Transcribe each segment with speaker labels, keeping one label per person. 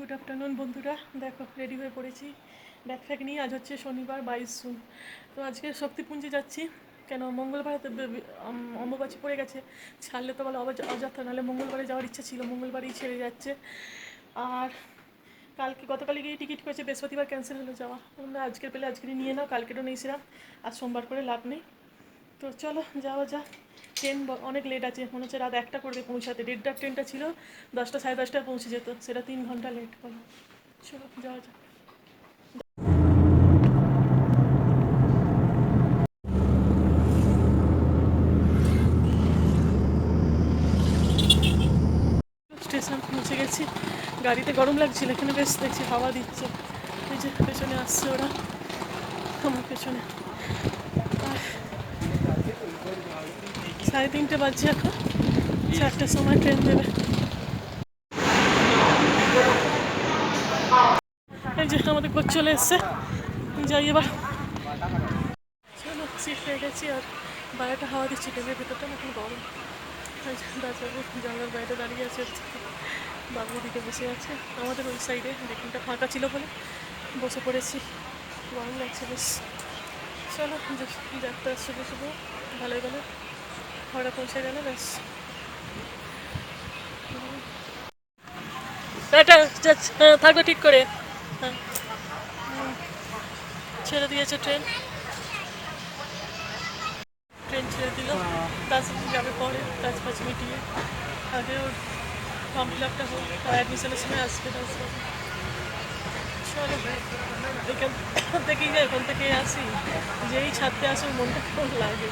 Speaker 1: Good afternoon বন্ধুরা, দেখো ready হয়ে পড়েছি ব্যাগ ফ্যাগ নিয়ে। আজ হচ্ছে শনিবার 22 জুন। তো আজকে শক্তিপুঞ্জে যাচ্ছি। কেন মঙ্গলবার অম্বুবাচী পড়ে গেছে, ছাড়লে তো বলে অযথা, নাহলে মঙ্গলবারে যাওয়ার ইচ্ছা ছিল, মঙ্গলবারই ছেড়ে যাচ্ছে। আর গতকালে গিয়ে টিকিট করেছে, বৃহস্পতিবার ক্যান্সেল হলো যাওয়া। আমরা আজকের পেলে আজকেরই নিয়ে নাও, কালকেরও নিয়েছিলাম, আজ সোমবার করে লাভ নেই। তো চলো যাওয়া যাক। ট্রেন অনেক লেট আছে, মনে হচ্ছে রাত 1টা করবে পৌঁছাতে। 1:30টার ট্রেনটা ছিল, 10টা সাড়ে 10টায় পৌঁছে যেত, সেটা 3 ঘন্টা লেট হলো। চলো যাওয়া যাক। স্টেশন পৌঁছে গেছি। গাড়িতে গরম লাগছিল, এখানে বেশ দেখছি হাওয়া দিচ্ছে। এই যে পেছনে আসছে ওরা, আমার পেছনে। আর 3:30 বাজছে এখন, 4টার সময় ট্রেন দেবে। এই যে আমাদের কোচ চলে এসছে, যাই এবার। চলো সিট পেয়ে গেছি, আর বাইরেটা হাওয়া দিচ্ছি, ট্রেনের ভেতরটা না এখন গরম। দাদাবাবু জানলার বাইরে দাঁড়িয়ে আছে, বাবু দিকে বসে আছে। আমাদের ওই সাইডে দেখুনটা ফাঁকা ছিল বলে বসে পড়েছি, গরম লাগছে বেশ। চলো যাত্রা শুভ শুভ, ভালোই ভালো হাওড়া পৌঁছে গেল ব্যাস। এটা থাকবে ঠিক করে। হ্যাঁ, ছেড়ে দিয়েছে ট্রেন। ট্রেন ছেড়ে দিল, 10 মিনিট যাবে পরে, কাজ ফাজ মিটিয়ে। আগে ওর ফর্ম ফিল আপটা হোক, অ্যাডমিশনের সময় আসবে 10 বাজে। চলো এখান থেকেই যাই, এখান থেকেই আসি। যেই ছাদতে আসো মনটা কেমন লাগে।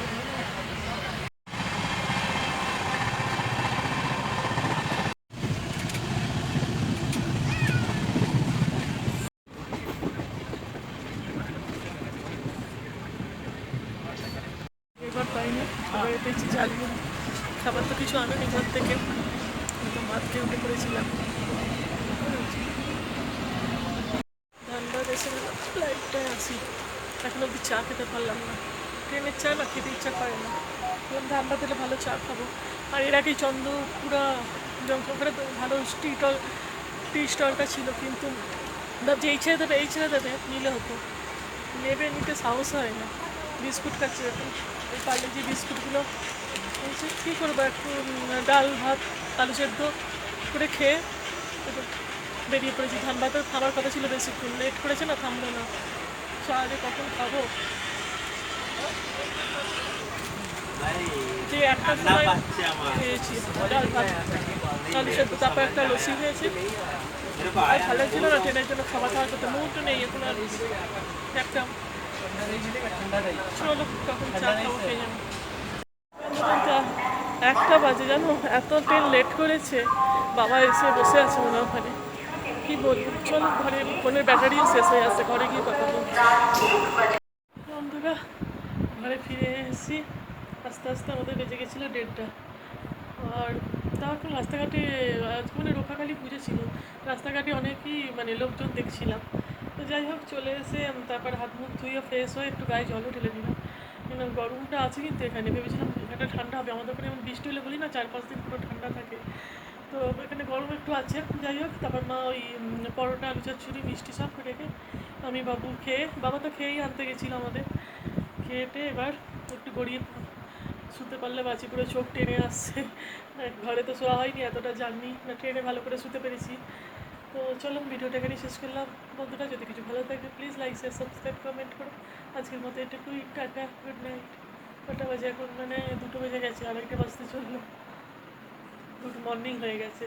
Speaker 1: এবার পাইনি, এবার পেয়েছি ঝালমুড়ি। খাবার তো কিছু আনেনি ঘর থেকে, একদম ভাত খেয়ে উঠে পড়েছিলাম। ধানবাদ এসে ফ্লাইটটায় আসি, এখন অব্দি চা খেতে পারলাম না। ট্রেনের চা না খেতে ইচ্ছা করে না, বললাম ধানবাদ এলে ভালো চা খাবো। আর এর আগেই চন্দ্রপুরা জংশনখানে তো ভালো টি স্টলটা ছিল, কিন্তু ভাবছি এই ছেড়ে দেবে, এই ছেড়ে দেবে, নিলে হতো। নেবে নিতে সাহস হয় না। বিস্কুট খাচ্ছি এখন, ওই পারলে যে বিস্কুটগুলো। বলছি কী করবো, একটু ডাল ভাত আলু সেদ্ধ করে খেয়ে তারপর বেরিয়ে পড়েছি। ধানবাদের খাবার কথা ছিল বেশিক্ষণ, লেট করেছে না, থামলো না। সারাদিন কখন খাবো, যে একটা সময় খেয়েছি ডাল ভাত আলু সেদ্ধ, তারপর একটা লস্যি হয়েছে। আর ভালো ছিল না, ট্রেনের জন্য খাবার খাওয়ার করতে মুহূর্ত নেই এখন আর। একটা চলো তখন চা খাবো, খেয়ে যাবো। 1টা বাজে জানো, এত ট্রেন লেট করেছে। বাবা এসে বসে আছে মনে হয় ওখানে, কী বলবো। চলো ঘরে, ফোনের ব্যাটারিও শেষ হয়ে আসছে, ঘরে গিয়ে কথা বলছি। বন্ধুরা ঘরে ফিরে এসেছি, আস্তে আস্তে আমাদের বেজে গেছিলো 1:30টা। আর তাও এখন রাস্তাঘাটে, আজকে মানে রক্ষাকালী পুজো ছিল, রাস্তাঘাটে অনেকই মানে লোকজন দেখছিলাম। তো যাই হোক চলে এসে তারপর হাত মুখ ধুয়ে ফ্রেশ হয়ে একটু গায়ে জলও ঢেলে দিলাম। কিন্তু গরমটা আছে কিন্তু এখানে, ভেবেছিলাম এখানে ঠান্ডা হবে। আমাদের ওখানে যেমন বৃষ্টি হলে বলি না 4-5 দিন পুরো ঠান্ডা থাকে, তো এখানে গরম একটু আছে। যাই হোক তারপর মা ওই পরোটা আলু চচ্চড়ি মিষ্টি সব রেখে আমি বাবু খেয়ে, বাবা তো খেয়েই আনতে গেছিলো আমাদের, খেয়েটে এবার একটু গড়িয়ে শুতে পারলে বাঁচি, পুরো চোখ টেনে আসছে। ঘরে তো শোয়া হয়নি, এতটা জার্নি না, ট্রেনে ভালো করে শুতে পেরেছি। তো চলো ভিডিওটা এখানেই শেষ করলাম বন্ধুরা। যদি কিছু ভালো থাকে please like share subscribe comment করো। আজকের মতো এটুকুই, টাটা, গুড নাইট। কটা বাজে এখন, মানে 2টো বেজে গেছে, আর 1টা বাজতে চললো, গুড মর্নিং হয়ে গেছে।